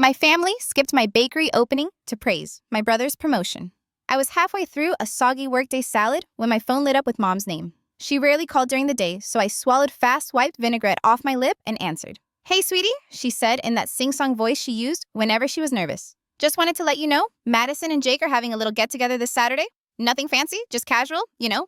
My family skipped my bakery opening to praise my brother's promotion. I was halfway through a soggy workday salad when my phone lit up with Mom's name. She rarely called during the day, so I swallowed fast, wiped vinaigrette off my lip, and answered. "Hey, sweetie," she said in that sing-song voice she used whenever she was nervous. "Just wanted to let you know, Madison and Jake are having a little get-together this Saturday. Nothing fancy, just casual,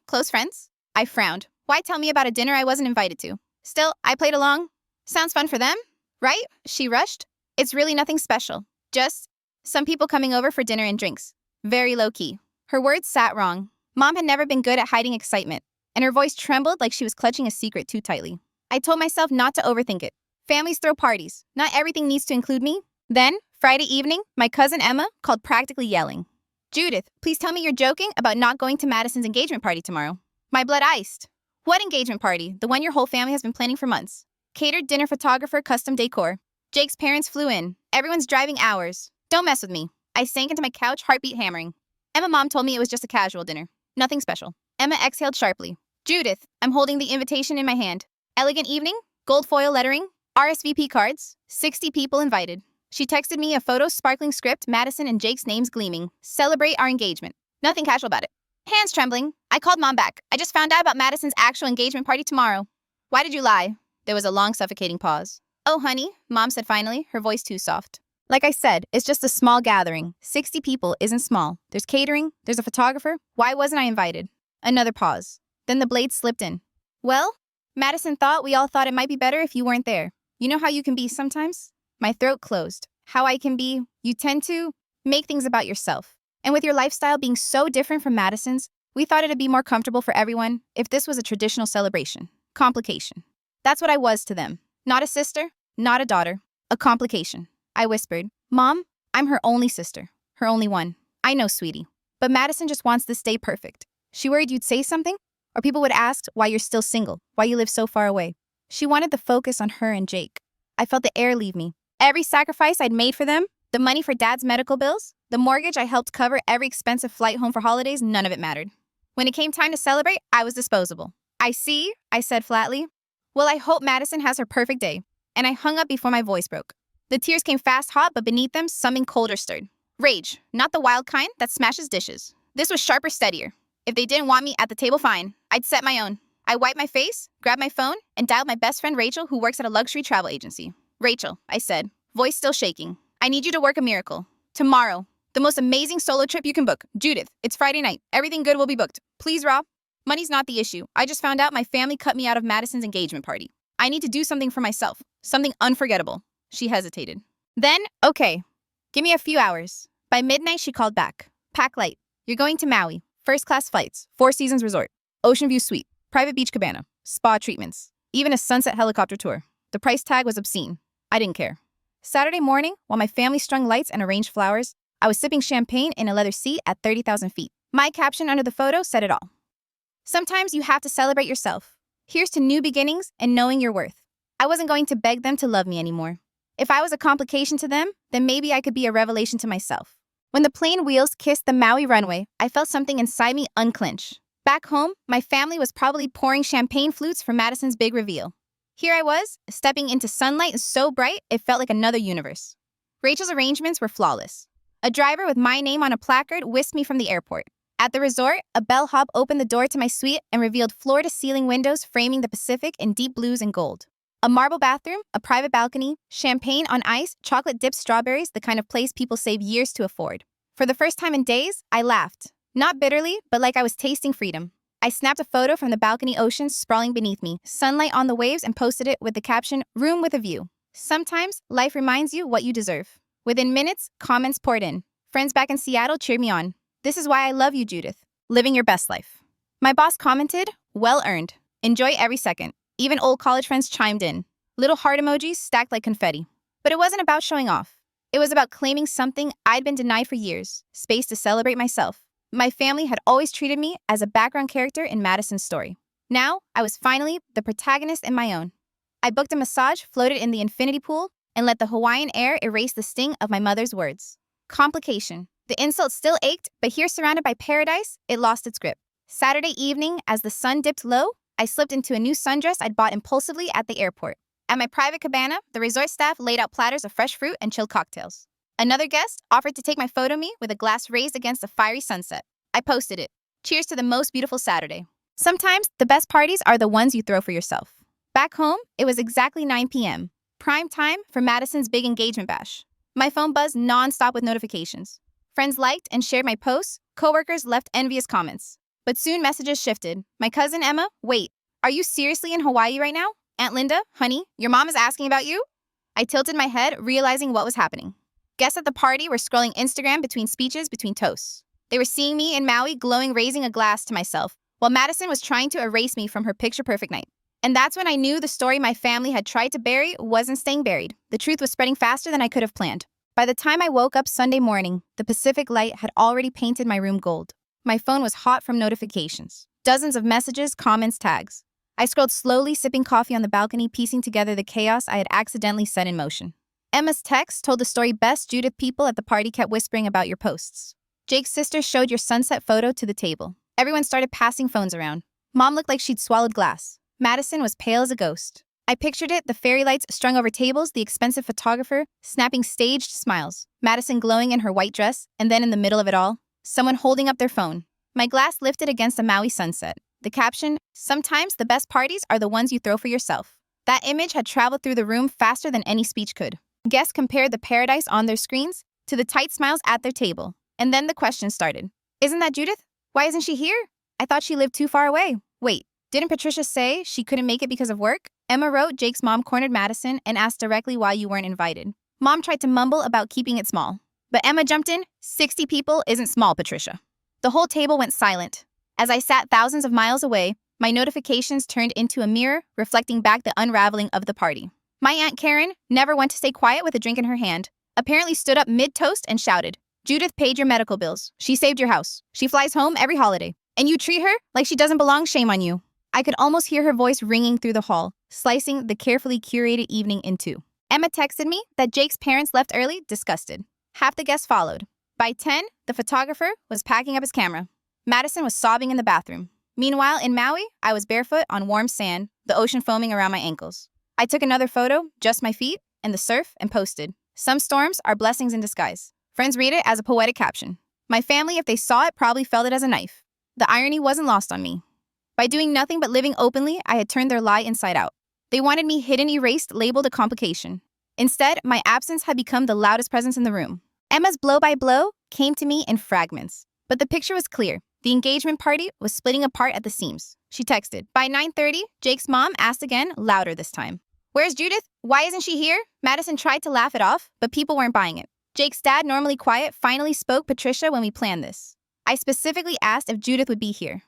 close friends." I frowned. Why tell me about a dinner I wasn't invited to? Still, I played along. "Sounds fun for them, right?" She rushed. "It's really nothing special. Just some people coming over for dinner and drinks. Very low-key." Her words sat wrong. Mom had never been good at hiding excitement, and her voice trembled like she was clutching a secret too tightly. I told myself not to overthink it. Families throw parties. Not everything needs to include me. Then, Friday evening, my cousin Emma called practically yelling. "Judith, please tell me you're joking about not going to Madison's engagement party tomorrow." My blood iced. "What engagement party? The one your whole family has been planning for months. Catered dinner photographer, custom decor. Jake's parents flew in. Everyone's driving hours. Don't mess with me." I sank into my couch, heartbeat hammering. Emma Mom told me it was just a casual dinner. Nothing special. Emma exhaled sharply. "Judith," I'm holding the invitation in my hand. "Elegant evening, gold foil lettering, RSVP cards, 60 people invited." She texted me a photo sparkling script, Madison and Jake's names gleaming. "Celebrate our engagement." Nothing casual about it. Hands trembling, I called Mom back. "I just found out about Madison's actual engagement party tomorrow." "Why did you lie?" There was a long, suffocating pause. "Oh, honey," Mom said finally, her voice too soft. "Like I said, it's just a small gathering. 60 people isn't small. There's catering, there's a photographer. Why wasn't I invited?" Another pause. Then the blade slipped in. "Well, Madison thought we all thought it might be better if you weren't there. You know how you can be sometimes?" My throat closed. How I can be, you tend to make things about yourself. And with your lifestyle being so different from Madison's, we thought it'd be more comfortable for everyone if this was a traditional celebration. Complication. That's what I was to them. Not a sister, not a daughter, a complication. I whispered, "Mom, I'm her only sister, her only one." "I know, sweetie. But Madison just wants this day perfect. She worried you'd say something, or people would ask why you're still single, why you live so far away. She wanted the focus on her and Jake." I felt the air leave me. Every sacrifice I'd made for them, the money for Dad's medical bills, the mortgage I helped cover every expensive flight home for holidays, none of it mattered. When it came time to celebrate, I was disposable. "I see," I said flatly. "Well, I hope Madison has her perfect day." And I hung up before my voice broke. The tears came fast, hot, but beneath them, something colder stirred. Rage, not the wild kind that smashes dishes. This was sharper, steadier. If they didn't want me at the table, fine. I'd set my own. I wiped my face, grabbed my phone, and dialed my best friend Rachel, who works at a luxury travel agency. "Rachel," I said, voice still shaking, "I need you to work a miracle. Tomorrow. The most amazing solo trip you can book. Judith, it's Friday night. Everything good will be booked. Please, Rob." Money's not the issue. I just found out my family cut me out of Madison's engagement party. I need to do something for myself. Something unforgettable. She hesitated. Then, okay. Give me a few hours. By midnight, she called back. "Pack light. You're going to Maui. First-class flights. Four Seasons Resort. Ocean View Suite. Private beach cabana. Spa treatments. Even a sunset helicopter tour." The price tag was obscene. I didn't care. Saturday morning, while my family strung lights and arranged flowers, I was sipping champagne in a leather seat at 30,000 feet. My caption under the photo said it all. "Sometimes you have to celebrate yourself. Here's to new beginnings and knowing your worth." I wasn't going to beg them to love me anymore. If I was a complication to them, then maybe I could be a revelation to myself. When the plane wheels kissed the Maui runway, I felt something inside me unclench. Back home, my family was probably pouring champagne flutes for Madison's big reveal. Here I was, stepping into sunlight so bright it felt like another universe. Rachel's arrangements were flawless. A driver with my name on a placard whisked me from the airport. At the resort, a bellhop opened the door to my suite and revealed floor-to-ceiling windows framing the Pacific in deep blues and gold. A marble bathroom, a private balcony, champagne on ice, chocolate-dipped strawberries, the kind of place people save years to afford. For the first time in days, I laughed. Not bitterly, but like I was tasting freedom. I snapped a photo from the balcony ocean sprawling beneath me, sunlight on the waves, and posted it with the caption, "Room with a view." Sometimes, life reminds you what you deserve. Within minutes, comments poured in. Friends back in Seattle cheered me on. "This is why I love you, Judith. Living your best life." My boss commented, "Well earned. Enjoy every second." Even old college friends chimed in. Little heart emojis stacked like confetti. But it wasn't about showing off. It was about claiming something I'd been denied for years, space to celebrate myself. My family had always treated me as a background character in Madison's story. Now, I was finally the protagonist in my own. I booked a massage, floated in the infinity pool, and let the Hawaiian air erase the sting of my mother's words. Complication. The insult still ached, but here surrounded by paradise, it lost its grip. Saturday evening, as the sun dipped low, I slipped into a new sundress I'd bought impulsively at the airport. At my private cabana, the resort staff laid out platters of fresh fruit and chilled cocktails. Another guest offered to take my photo me with a glass raised against a fiery sunset. I posted it. Cheers to the most beautiful Saturday. Sometimes the best parties are the ones you throw for yourself. Back home, it was exactly 9 p.m. Prime time for Madison's big engagement bash. My phone buzzed nonstop with notifications. Friends liked and shared my posts. Coworkers left envious comments. But soon messages shifted. My cousin Emma, wait, are you seriously in Hawaii right now? Aunt Linda, honey, your mom is asking about you? I tilted my head, realizing what was happening. Guests at the party were scrolling Instagram between toasts. They were seeing me in Maui glowing, raising a glass to myself, while Madison was trying to erase me from her picture-perfect night. And that's when I knew the story my family had tried to bury wasn't staying buried. The truth was spreading faster than I could have planned. By the time I woke up Sunday morning, the Pacific light had already painted my room gold. My phone was hot from notifications. Dozens of messages, comments, tags. I scrolled slowly, sipping coffee on the balcony, piecing together the chaos I had accidentally set in motion. Emma's text told the story best. Judith, people at the party kept whispering about your posts. Jake's sister showed your sunset photo to the table. Everyone started passing phones around. Mom looked like she'd swallowed glass. Madison was pale as a ghost. I pictured it, the fairy lights strung over tables, the expensive photographer snapping staged smiles, Madison glowing in her white dress, and then in the middle of it all, someone holding up their phone. My glass lifted against a Maui sunset. The caption, sometimes the best parties are the ones you throw for yourself. That image had traveled through the room faster than any speech could. Guests compared the paradise on their screens to the tight smiles at their table. And then the question started. Isn't that Judith? Why isn't she here? I thought she lived too far away. Wait, didn't Patricia say she couldn't make it because of work? Emma wrote Jake's mom cornered Madison and asked directly why you weren't invited. Mom tried to mumble about keeping it small. But Emma jumped in, 60 people isn't small, Patricia. The whole table went silent. As I sat thousands of miles away, my notifications turned into a mirror, reflecting back the unraveling of the party. My Aunt Karen, never one to stay quiet with a drink in her hand, apparently stood up mid-toast and shouted, Judith paid your medical bills. She saved your house. She flies home every holiday. And you treat her like she doesn't belong, shame on you. I could almost hear her voice ringing through the hall, slicing the carefully curated evening in two. Emma texted me that Jake's parents left early, disgusted. Half the guests followed. By 10, the photographer was packing up his camera. Madison was sobbing in the bathroom. Meanwhile, in Maui, I was barefoot on warm sand, the ocean foaming around my ankles. I took another photo, just my feet, and the surf, and posted. Some storms are blessings in disguise. Friends read it as a poetic caption. My family, if they saw it, probably felt it as a knife. The irony wasn't lost on me. By doing nothing but living openly, I had turned their lie inside out. They wanted me hidden, erased, labeled a complication. Instead, my absence had become the loudest presence in the room. Emma's blow-by-blow came to me in fragments. But the picture was clear. The engagement party was splitting apart at the seams. She texted. By 9:30, Jake's mom asked again, louder this time. Where's Judith? Why isn't she here? Madison tried to laugh it off, but people weren't buying it. Jake's dad, normally quiet, finally spoke. Patricia, when we planned this, I specifically asked if Judith would be here.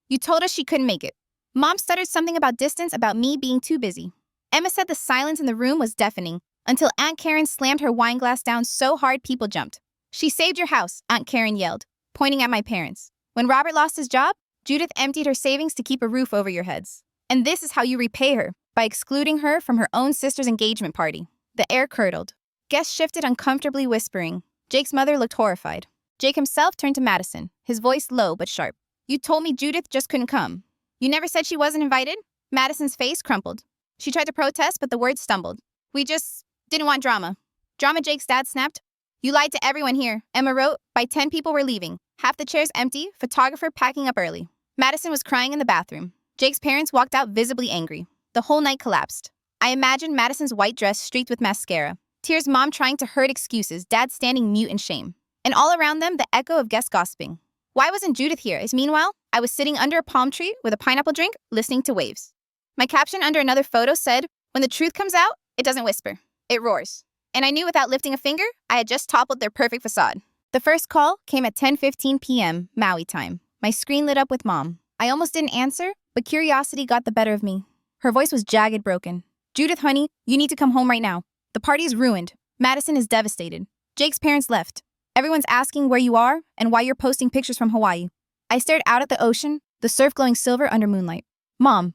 You told us she couldn't make it. Mom stuttered something about distance, about me being too busy. Emma said the silence in the room was deafening, until Aunt Karen slammed her wine glass down so hard people jumped. She saved your house, Aunt Karen yelled, pointing at my parents. When Robert lost his job, Judith emptied her savings to keep a roof over your heads. And this is how you repay her, by excluding her from her own sister's engagement party. The air curdled. Guests shifted uncomfortably, whispering. Jake's mother looked horrified. Jake himself turned to Madison, his voice low but sharp. You told me Judith just couldn't come. You never said she wasn't invited? Madison's face crumpled. She tried to protest, but the words stumbled. We just didn't want drama. Drama, Jake's dad snapped. You lied to everyone here, Emma wrote. By 10 people were leaving. Half the chairs empty, photographer packing up early. Madison was crying in the bathroom. Jake's parents walked out visibly angry. The whole night collapsed. I imagined Madison's white dress streaked with mascara. Tears, mom trying to herd excuses, dad standing mute in shame. And all around them, the echo of guests gossiping. Why wasn't Judith here? As meanwhile, I was sitting under a palm tree with a pineapple drink, listening to waves. My caption under another photo said, when the truth comes out, it doesn't whisper. It roars. And I knew without lifting a finger, I had just toppled their perfect facade. The first call came at 10:15 p.m. Maui time. My screen lit up with Mom. I almost didn't answer, but curiosity got the better of me. Her voice was jagged, broken. Judith, honey, you need to come home right now. The party is ruined. Madison is devastated. Jake's parents left. Everyone's asking where you are and why you're posting pictures from Hawaii. I stared out at the ocean, the surf glowing silver under moonlight. Mom,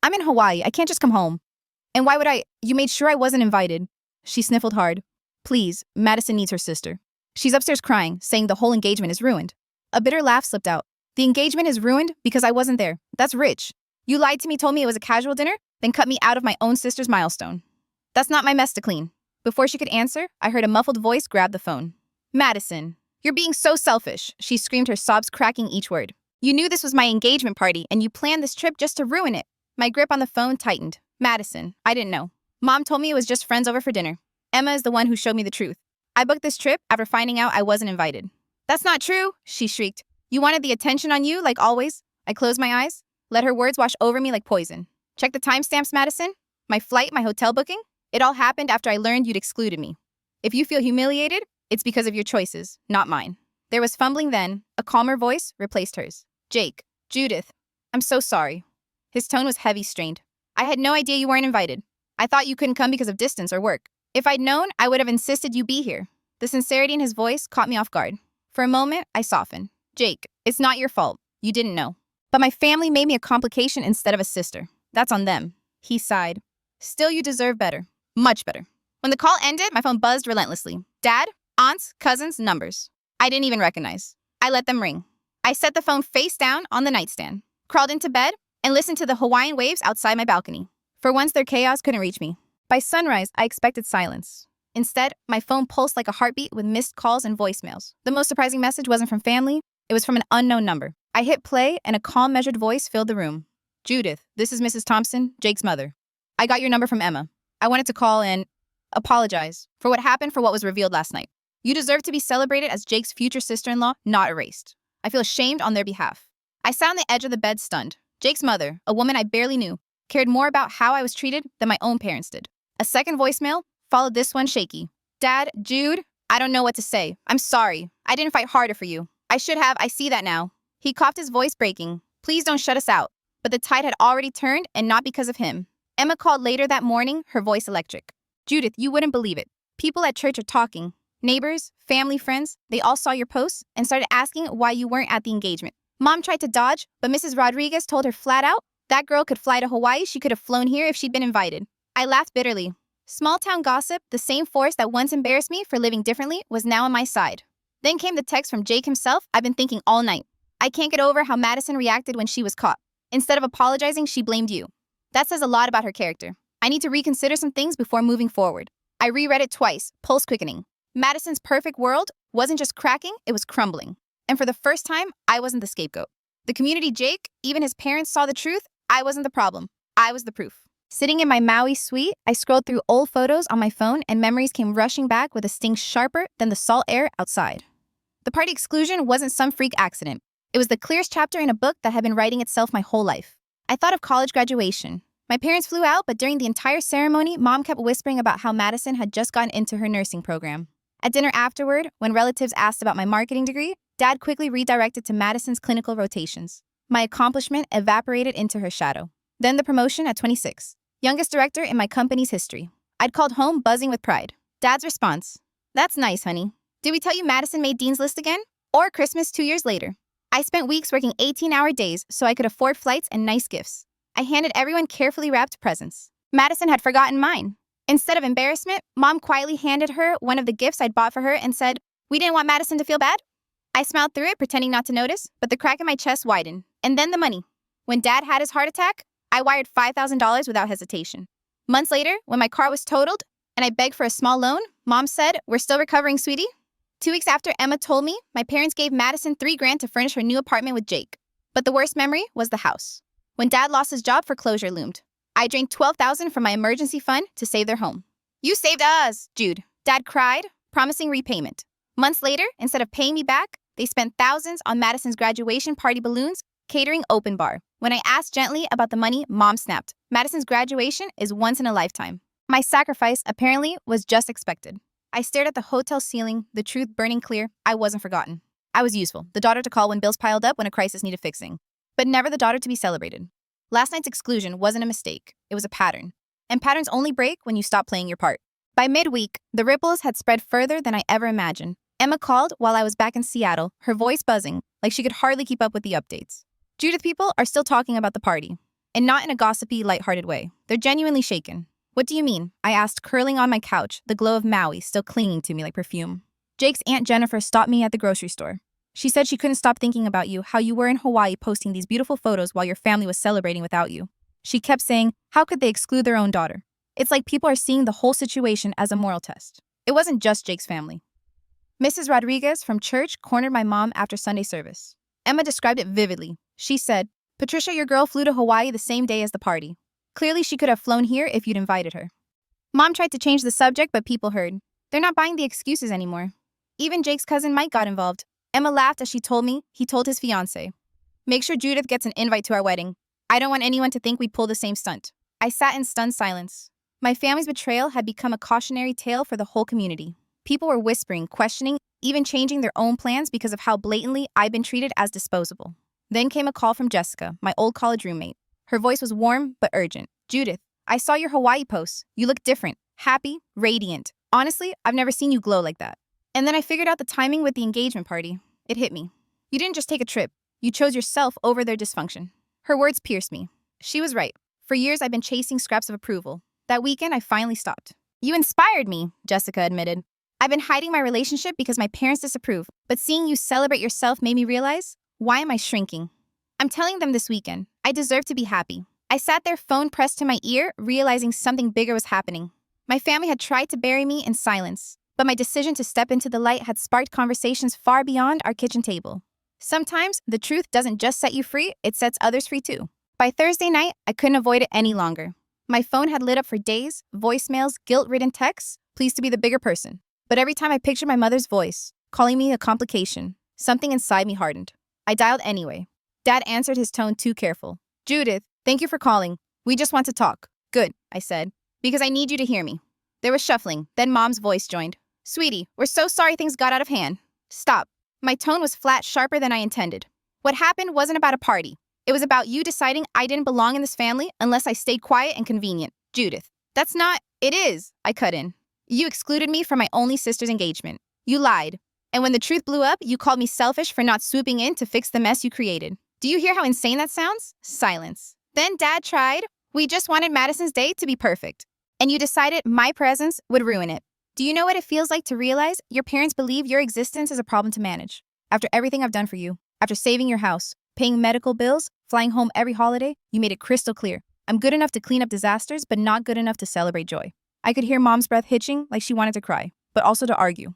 I'm in Hawaii. I can't just come home. And why would I? You made sure I wasn't invited. She sniffled hard. Please, Madison needs her sister. She's upstairs crying, saying the whole engagement is ruined. A bitter laugh slipped out. The engagement is ruined because I wasn't there. That's rich. You lied to me, told me it was a casual dinner, then cut me out of my own sister's milestone. That's not my mess to clean. Before she could answer, I heard a muffled voice grab the phone. Madison, you're being so selfish, she screamed, her sobs cracking each word. You knew this was my engagement party, and you planned this trip just to ruin it. My grip on the phone tightened. Madison, I didn't know. Mom told me it was just friends over for dinner. Emma is the one who showed me the truth. I booked this trip after finding out I wasn't invited. That's not true, she shrieked. You wanted the attention on you, like always. I closed my eyes, let her words wash over me like poison. Check the timestamps, Madison. My flight, my hotel booking. It all happened after I learned you'd excluded me. If you feel humiliated, it's because of your choices, not mine. There was fumbling then. A calmer voice replaced hers. Jake, Judith, I'm so sorry. His tone was heavy, strained. I had no idea you weren't invited. I thought you couldn't come because of distance or work. If I'd known, I would have insisted you be here. The sincerity in his voice caught me off guard. For a moment, I softened. Jake, it's not your fault. You didn't know. But my family made me a complication instead of a sister. That's on them. He sighed. Still, you deserve better. Much better. When the call ended, my phone buzzed relentlessly. Dad, aunts, cousins, numbers. I didn't even recognize. I let them ring. I set the phone face down on the nightstand, crawled into bed, and listened to the Hawaiian waves outside my balcony. For once, their chaos couldn't reach me. By sunrise, I expected silence. Instead, my phone pulsed like a heartbeat with missed calls and voicemails. The most surprising message wasn't from family. It was from an unknown number. I hit play, and a calm, measured voice filled the room. Judith, this is Mrs. Thompson, Jake's mother. I got your number from Emma. I wanted to call and apologize for what happened, for what was revealed last night. You deserve to be celebrated as Jake's future sister-in-law, not erased. I feel ashamed on their behalf. I sat on the edge of the bed, stunned. Jake's mother, a woman I barely knew, cared more about how I was treated than my own parents did. A second voicemail followed this one, shaky. Dad, Jude, I don't know what to say. I'm sorry. I didn't fight harder for you. I should have. I see that now. He coughed, his voice breaking. Please don't shut us out. But the tide had already turned, and not because of him. Emma called later that morning, her voice electric. Judith, you wouldn't believe it. People at church are talking. Neighbors, family, friends, they all saw your posts and started asking why you weren't at the engagement. Mom tried to dodge, but Mrs. Rodriguez told her flat out, that girl could fly to Hawaii. She could have flown here if she'd been invited. I laughed bitterly. Small town gossip, the same force that once embarrassed me for living differently, was now on my side. Then came the text from Jake himself. I've been thinking all night. I can't get over how Madison reacted when she was caught. Instead of apologizing, she blamed you. That says a lot about her character. I need to reconsider some things before moving forward. I reread it twice, pulse quickening. Madison's perfect world wasn't just cracking, it was crumbling. And for the first time, I wasn't the scapegoat. The community, Jake, even his parents saw the truth. I wasn't the problem. I was the proof. Sitting in my Maui suite, I scrolled through old photos on my phone, and memories came rushing back with a sting sharper than the salt air outside. The party exclusion wasn't some freak accident. It was the clearest chapter in a book that had been writing itself my whole life. I thought of college graduation. My parents flew out, but during the entire ceremony, Mom kept whispering about how Madison had just gotten into her nursing program. At dinner afterward, when relatives asked about my marketing degree, Dad quickly redirected to Madison's clinical rotations. My accomplishment evaporated into her shadow. Then the promotion at 26. Youngest director in my company's history. I'd called home buzzing with pride. Dad's response, that's nice, honey. Did we tell you Madison made Dean's List again? Or Christmas 2 years later? I spent weeks working 18-hour days so I could afford flights and nice gifts. I handed everyone carefully wrapped presents. Madison had forgotten mine. Instead of embarrassment, Mom quietly handed her one of the gifts I'd bought for her and said, we didn't want Madison to feel bad. I smiled through it, pretending not to notice, but the crack in my chest widened. And then the money. When Dad had his heart attack, I wired $5,000 without hesitation. Months later, when my car was totaled and I begged for a small loan, Mom said, we're still recovering, sweetie. 2 weeks after Emma told me, my parents gave Madison $3,000 to furnish her new apartment with Jake. But the worst memory was the house. When Dad lost his job, foreclosure loomed. I drained $12,000 from my emergency fund to save their home. You saved us, Jude. Dad cried, promising repayment. Months later, instead of paying me back, they spent thousands on Madison's graduation party balloons, catering, open bar. When I asked gently about the money, Mom snapped. Madison's graduation is once in a lifetime. My sacrifice, apparently, was just expected. I stared at the hotel ceiling, the truth burning clear. I wasn't forgotten. I was useful, the daughter to call when bills piled up, when a crisis needed fixing. But never the daughter to be celebrated. Last night's exclusion wasn't a mistake. It was a pattern. And patterns only break when you stop playing your part. By midweek, the ripples had spread further than I ever imagined. Emma called while I was back in Seattle, her voice buzzing, like she could hardly keep up with the updates. Judith people are still talking about the party. And not in a gossipy, lighthearted way. They're genuinely shaken. What do you mean? I asked, curling on my couch, the glow of Maui still clinging to me like perfume. Jake's Aunt Jennifer stopped me at the grocery store. She said she couldn't stop thinking about you, how you were in Hawaii posting these beautiful photos while your family was celebrating without you. She kept saying, how could they exclude their own daughter? It's like people are seeing the whole situation as a moral test. It wasn't just Jake's family. Mrs. Rodriguez from church cornered my mom after Sunday service. Emma described it vividly. She said, "Patricia, your girl flew to Hawaii the same day as the party. Clearly, she could have flown here if you'd invited her." Mom tried to change the subject, but people heard. They're not buying the excuses anymore. Even Jake's cousin Mike got involved. Emma laughed as she told me he told his fiancée, "Make sure Judith gets an invite to our wedding. I don't want anyone to think we pulled the same stunt." I sat in stunned silence. My family's betrayal had become a cautionary tale for the whole community. People were whispering, questioning, even changing their own plans because of how blatantly I'd been treated as disposable. Then came a call from Jessica, my old college roommate. Her voice was warm but urgent. "Judith, I saw your Hawaii posts. You look different, happy, radiant. Honestly, I've never seen you glow like that." And then I figured out the timing with the engagement party. It hit me. You didn't just take a trip. You chose yourself over their dysfunction. Her words pierced me. She was right. For years, I've been chasing scraps of approval. That weekend, I finally stopped. "You inspired me," Jessica admitted. "I've been hiding my relationship because my parents disapprove, but seeing you celebrate yourself made me realize, why am I shrinking? I'm telling them this weekend, I deserve to be happy." I sat there, phone pressed to my ear, realizing something bigger was happening. My family had tried to bury me in silence, but my decision to step into the light had sparked conversations far beyond our kitchen table. Sometimes, the truth doesn't just set you free, it sets others free too. By Thursday night, I couldn't avoid it any longer. My phone had lit up for days, voicemails, guilt-ridden texts, pleased to be the bigger person. But every time I pictured my mother's voice, calling me a complication, something inside me hardened. I dialed anyway. Dad answered, his tone too careful. "Judith, thank you for calling. We just want to talk." "Good," I said, "because I need you to hear me." There was shuffling, then Mom's voice joined. "Sweetie, we're so sorry things got out of hand." "Stop." My tone was flat, sharper than I intended. "What happened wasn't about a party. It was about you deciding I didn't belong in this family unless I stayed quiet and convenient." "Judith, that's not—" "It is," I cut in. "You excluded me from my only sister's engagement. You lied. And when the truth blew up, you called me selfish for not swooping in to fix the mess you created. Do you hear how insane that sounds?" Silence. "Then Dad tried. We just wanted Madison's day to be perfect. And you decided my presence would ruin it. Do you know what it feels like to realize your parents believe your existence is a problem to manage? After everything I've done for you, after saving your house, paying medical bills, flying home every holiday, you made it crystal clear. I'm good enough to clean up disasters, but not good enough to celebrate joy." I could hear Mom's breath hitching like she wanted to cry, but also to argue.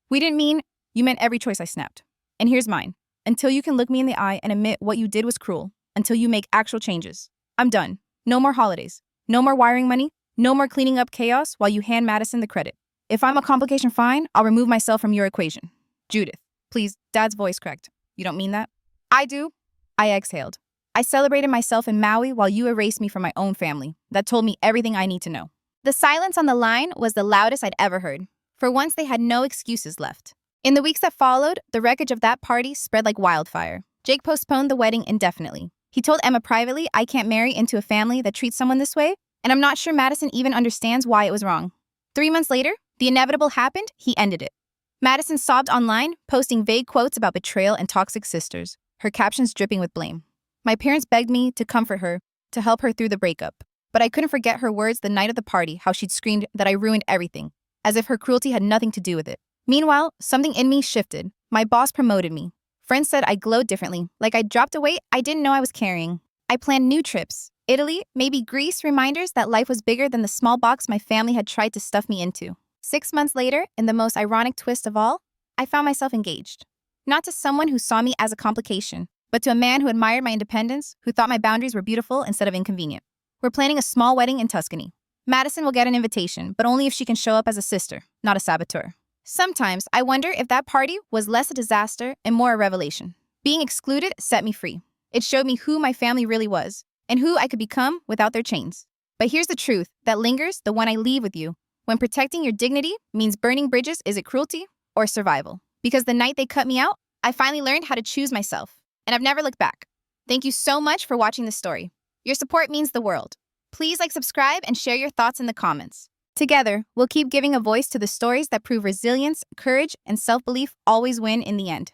"We didn't mean—" "You meant every choice," I snapped. "And here's mine. Until you can look me in the eye and admit what you did was cruel, until you make actual changes, I'm done. No more holidays. No more wiring money. No more cleaning up chaos while you hand Madison the credit. If I'm a complication, fine, I'll remove myself from your equation." "Judith, please," Dad's voice cracked. "You don't mean that?" "I do." I exhaled. "I celebrated myself in Maui while you erased me from my own family. That told me everything I need to know." The silence on the line was the loudest I'd ever heard. For once, they had no excuses left. In the weeks that followed, the wreckage of that party spread like wildfire. Jake postponed the wedding indefinitely. He told Emma privately, "I can't marry into a family that treats someone this way, and I'm not sure Madison even understands why it was wrong." 3 months later, the inevitable happened. He ended it. Madison sobbed online, posting vague quotes about betrayal and toxic sisters, her captions dripping with blame. My parents begged me to comfort her, to help her through the breakup. But I couldn't forget her words the night of the party, how she'd screamed that I ruined everything, as if her cruelty had nothing to do with it. Meanwhile, something in me shifted. My boss promoted me. Friends said I glowed differently, like I'd dropped a weight I didn't know I was carrying. I planned new trips. Italy, maybe Greece, reminders that life was bigger than the small box my family had tried to stuff me into. 6 months later, in the most ironic twist of all, I found myself engaged. Not to someone who saw me as a complication, but to a man who admired my independence, who thought my boundaries were beautiful instead of inconvenient. We're planning a small wedding in Tuscany. Madison will get an invitation, but only if she can show up as a sister, not a saboteur. Sometimes I wonder if that party was less a disaster and more a revelation. Being excluded set me free. It showed me who my family really was and who I could become without their chains. But here's the truth that lingers, the one I leave with you. When protecting your dignity means burning bridges, is it cruelty or survival? Because the night they cut me out, I finally learned how to choose myself, and I've never looked back. Thank you so much for watching this story. Your support means the world. Please subscribe, and share your thoughts in the comments. Together, we'll keep giving a voice to the stories that prove resilience, courage, and self-belief always win in the end.